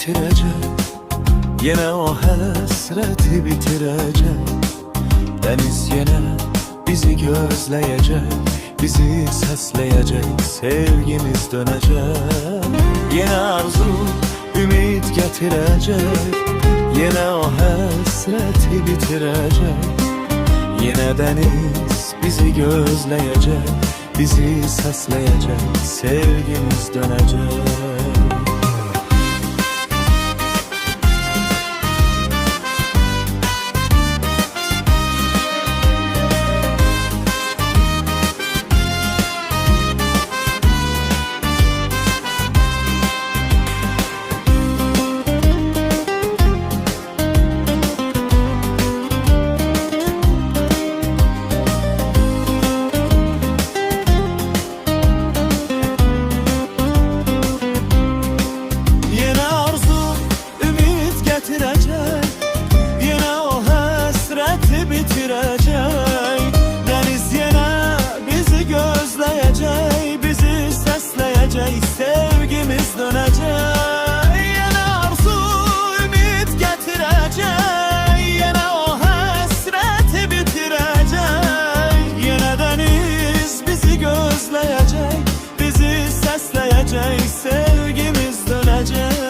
getirecek, yine o hasreti bitirecek. Deniz yine bizi gözleyecek, bizi sesleyecek, sevgimiz dönecek. Yine arzu ümit getirecek, yine o hasreti bitirecek. Yine deniz bizi gözleyecek, bizi sesleyecek, sevgimiz dönecek. Yine o hasreti bitirecek. Deniz yine bizi gözleyecek, bizi sesleyecek, sevgimiz dönecek. Yine arzu ümit getirecek, yine o hasreti bitirecek. Yine deniz bizi gözleyecek, bizi sesleyecek, sevgimiz dönecek.